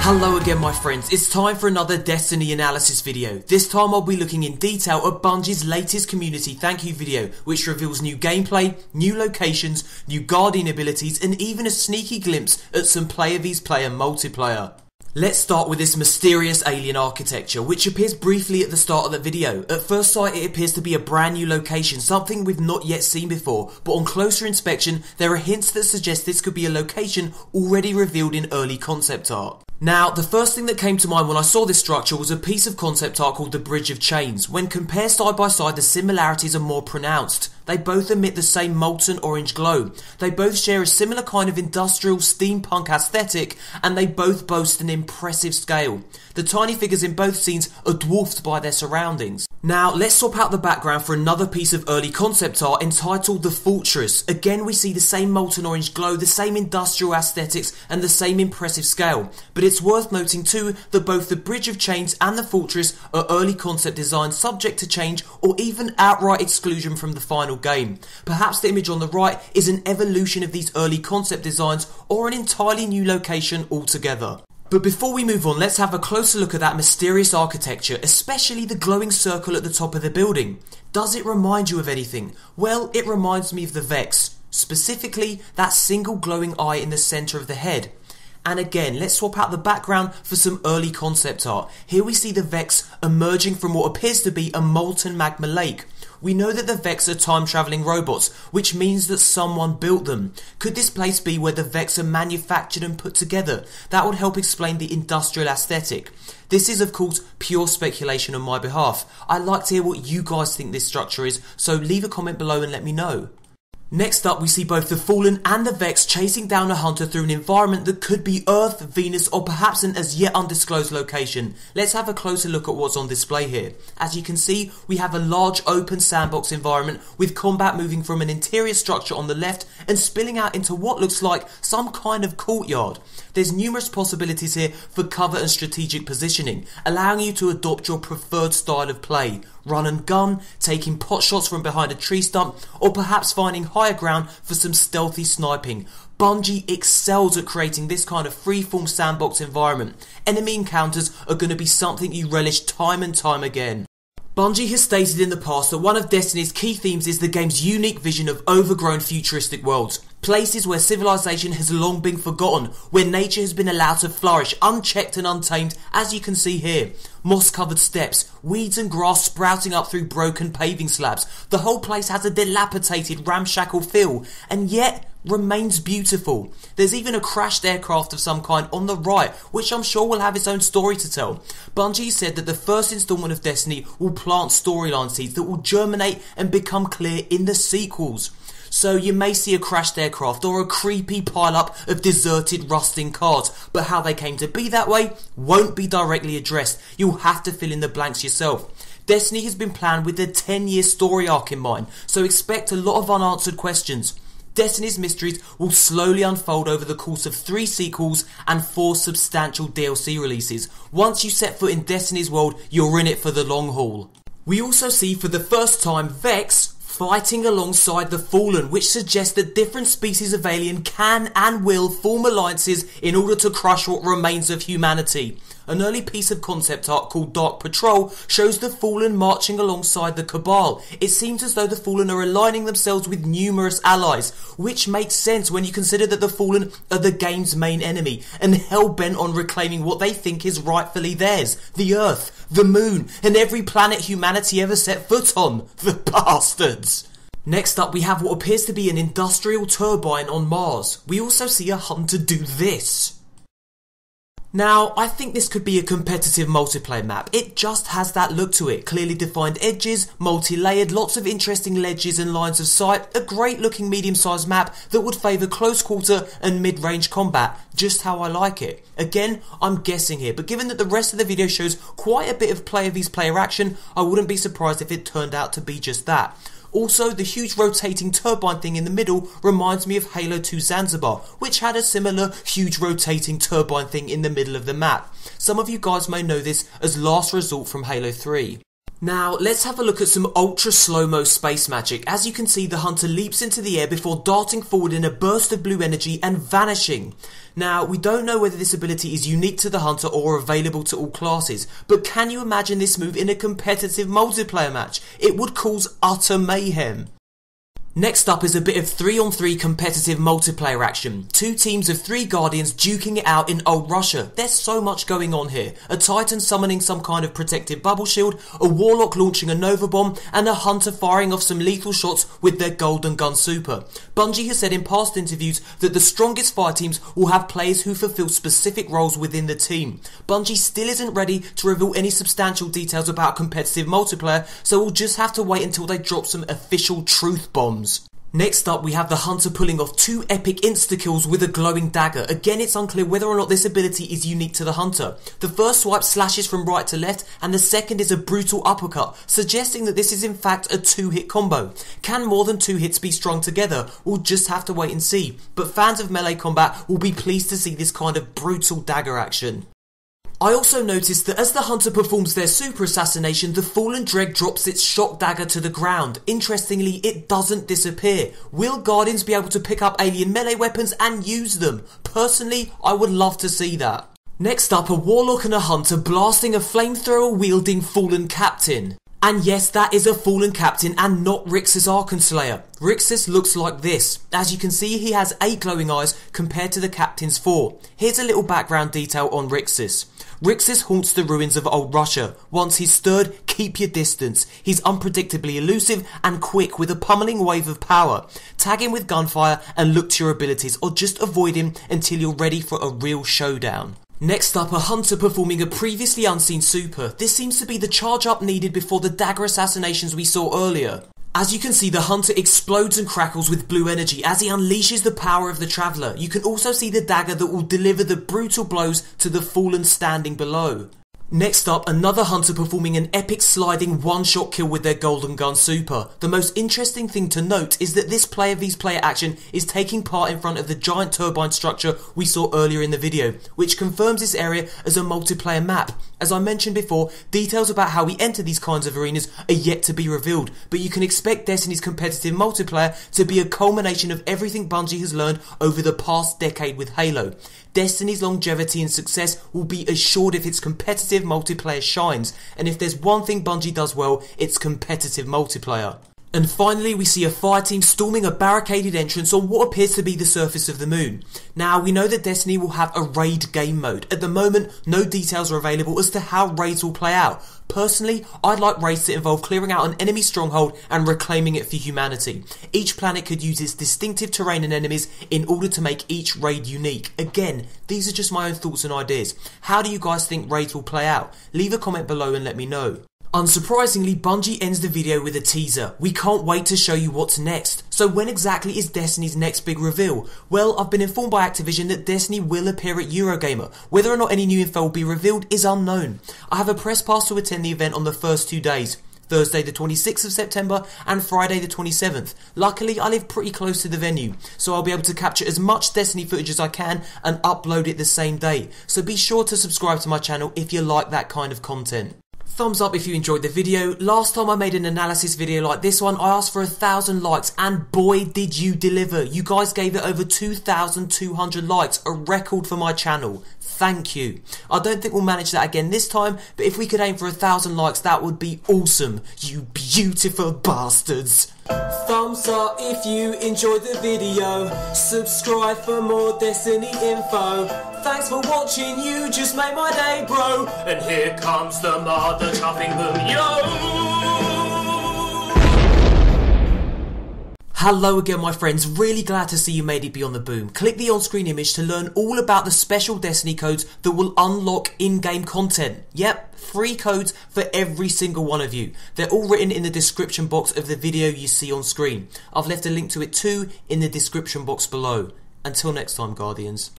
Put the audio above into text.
Hello again my friends, it's time for another Destiny analysis video. This time I'll be looking in detail at Bungie's latest community thank you video, which reveals new gameplay, new locations, new guardian abilities and even a sneaky glimpse at some player vs player multiplayer. Let's start with this mysterious alien architecture, which appears briefly at the start of the video. At first sight it appears to be a brand new location, something we've not yet seen before, but on closer inspection there are hints that suggest this could be a location already revealed in early concept art. Now, the first thing that came to mind when I saw this structure was a piece of concept art called the Bridge of Chains. When compared side by side, the similarities are more pronounced. They both emit the same molten orange glow. They both share a similar kind of industrial steampunk aesthetic, and they both boast an impressive scale. The tiny figures in both scenes are dwarfed by their surroundings. Now, let's swap out the background for another piece of early concept art entitled The Fortress. Again, we see the same molten orange glow, the same industrial aesthetics, and the same impressive scale. But it's worth noting too that both the Bridge of Chains and the Fortress are early concept designs subject to change or even outright exclusion from the final game. Perhaps the image on the right is an evolution of these early concept designs or an entirely new location altogether. But before we move on, let's have a closer look at that mysterious architecture, especially the glowing circle at the top of the building. Does it remind you of anything? Well, it reminds me of the Vex, specifically that single glowing eye in the centre of the head. And again, let's swap out the background for some early concept art. Here we see the Vex emerging from what appears to be a molten magma lake. We know that the Vex are time-travelling robots, which means that someone built them. Could this place be where the Vex are manufactured and put together? That would help explain the industrial aesthetic. This is of course pure speculation on my behalf. I'd like to hear what you guys think this structure is, so leave a comment below and let me know. Next up, we see both the Fallen and the Vex chasing down a hunter through an environment that could be Earth, Venus or perhaps an as yet undisclosed location. Let's have a closer look at what's on display here. As you can see, we have a large open sandbox environment with combat moving from an interior structure on the left and spilling out into what looks like some kind of courtyard. There's numerous possibilities here for cover and strategic positioning, allowing you to adopt your preferred style of play. Run and gun, taking pot shots from behind a tree stump, or perhaps finding higher ground for some stealthy sniping. Bungie excels at creating this kind of freeform sandbox environment. Enemy encounters are going to be something you relish time and time again. Bungie has stated in the past that one of Destiny's key themes is the game's unique vision of overgrown futuristic worlds. Places where civilization has long been forgotten, where nature has been allowed to flourish unchecked and untamed, as you can see here. Moss-covered steps, weeds and grass sprouting up through broken paving slabs. The whole place has a dilapidated, ramshackle feel, and yet remains beautiful. There's even a crashed aircraft of some kind on the right, which I'm sure will have its own story to tell. Bungie said that the first installment of Destiny will plant storyline seeds that will germinate and become clear in the sequels. So you may see a crashed aircraft or a creepy pile-up of deserted rusting cars, but how they came to be that way won't be directly addressed. You'll have to fill in the blanks yourself. Destiny has been planned with a 10-year story arc in mind, so expect a lot of unanswered questions. Destiny's mysteries will slowly unfold over the course of 3 sequels and 4 substantial DLC releases. Once you set foot in Destiny's world, you're in it for the long haul. We also see for the first time Vex fighting alongside the Fallen, which suggests that different species of alien can and will form alliances in order to crush what remains of humanity. An early piece of concept art called Dark Patrol shows the Fallen marching alongside the Cabal. It seems as though the Fallen are aligning themselves with numerous allies, which makes sense when you consider that the Fallen are the game's main enemy and hell-bent on reclaiming what they think is rightfully theirs: the Earth, the Moon, and every planet humanity ever set foot on. The bastards! Next up, we have what appears to be an industrial turbine on Mars. We also see a hunter do this. Now, I think this could be a competitive multiplayer map. It just has that look to it. Clearly defined edges, multi-layered, lots of interesting ledges and lines of sight, a great looking medium-sized map that would favour close quarter and mid-range combat, just how I like it. Again, I'm guessing here, but given that the rest of the video shows quite a bit of player vs player action, I wouldn't be surprised if it turned out to be just that. Also, the huge rotating turbine thing in the middle reminds me of Halo 2 Zanzibar, which had a similar huge rotating turbine thing in the middle of the map. Some of you guys may know this as Last Resort from Halo 3. Now, let's have a look at some ultra slow-mo space magic. As you can see, the hunter leaps into the air before darting forward in a burst of blue energy and vanishing. Now, we don't know whether this ability is unique to the hunter or available to all classes, but can you imagine this move in a competitive multiplayer match? It would cause utter mayhem. Next up is a bit of 3-on-3 competitive multiplayer action. Two teams of 3 Guardians duking it out in old Russia. There's so much going on here. A Titan summoning some kind of protective bubble shield, a Warlock launching a Nova Bomb, and a Hunter firing off some lethal shots with their Golden Gun Super. Bungie has said in past interviews that the strongest fire teams will have players who fulfill specific roles within the team. Bungie still isn't ready to reveal any substantial details about competitive multiplayer, so we'll just have to wait until they drop some official truth bombs. Next up, we have the hunter pulling off 2 epic insta-kills with a glowing dagger. Again, it's unclear whether or not this ability is unique to the hunter. The first swipe slashes from right to left, and the second is a brutal uppercut, suggesting that this is in fact a 2-hit combo. Can more than 2 hits be strung together? We'll just have to wait and see. But fans of melee combat will be pleased to see this kind of brutal dagger action. I also noticed that as the hunter performs their super assassination, the fallen Dreg drops its shock dagger to the ground. Interestingly, it doesn't disappear. Will Guardians be able to pick up alien melee weapons and use them? Personally, I would love to see that. Next up, a Warlock and a Hunter blasting a flamethrower wielding fallen captain. And yes, that is a fallen captain and not Rix's Archonslayer. Rixis looks like this. As you can see, he has 8 glowing eyes compared to the captain's 4. Here's a little background detail on Rixis. Rixis haunts the ruins of old Russia. Once he's stirred, keep your distance. He's unpredictably elusive and quick with a pummeling wave of power. Tag him with gunfire and look to your abilities, or just avoid him until you're ready for a real showdown. Next up, a hunter performing a previously unseen super. This seems to be the charge up needed before the dagger assassinations we saw earlier. As you can see, the hunter explodes and crackles with blue energy as he unleashes the power of the traveller. You can also see the dagger that will deliver the brutal blows to the fallen standing below. Next up, another hunter performing an epic sliding one-shot kill with their Golden Gun Super. The most interesting thing to note is that this player vs player action is taking part in front of the giant turbine structure we saw earlier in the video, which confirms this area as a multiplayer map. As I mentioned before, details about how we enter these kinds of arenas are yet to be revealed, but you can expect Destiny's competitive multiplayer to be a culmination of everything Bungie has learned over the past decade with Halo. Destiny's longevity and success will be assured if its competitive multiplayer shines, and if there's one thing Bungie does well, it's competitive multiplayer. And finally, we see a fire team storming a barricaded entrance on what appears to be the surface of the moon. Now, we know that Destiny will have a raid game mode. At the moment, no details are available as to how raids will play out. Personally, I'd like raids to involve clearing out an enemy stronghold and reclaiming it for humanity. Each planet could use its distinctive terrain and enemies in order to make each raid unique. Again, these are just my own thoughts and ideas. How do you guys think raids will play out? Leave a comment below and let me know. Unsurprisingly, Bungie ends the video with a teaser. We can't wait to show you what's next. So when exactly is Destiny's next big reveal? Well, I've been informed by Activision that Destiny will appear at Eurogamer. Whether or not any new info will be revealed is unknown. I have a press pass to attend the event on the first 2 days. Thursday the 26th of September and Friday the 27th. Luckily, I live pretty close to the venue, so I'll be able to capture as much Destiny footage as I can and upload it the same day. So be sure to subscribe to my channel if you like that kind of content. Thumbs up if you enjoyed the video. Last time I made an analysis video like this one, I asked for 1,000 likes and boy did you deliver. You guys gave it over 2,200 likes, a record for my channel. Thank you. I don't think we'll manage that again this time, but if we could aim for 1,000 likes, that would be awesome. You beautiful bastards. Thumbs up if you enjoyed the video. Subscribe for more Destiny info. Thanks for watching, you just made my day, bro. And here comes the mother chopping boom, yo! Hello again my friends, really glad to see you made it beyond the boom. Click the on-screen image to learn all about the special Destiny codes that will unlock in-game content. Yep, free codes for every single one of you. They're all written in the description box of the video you see on screen. I've left a link to it too in the description box below. Until next time, Guardians.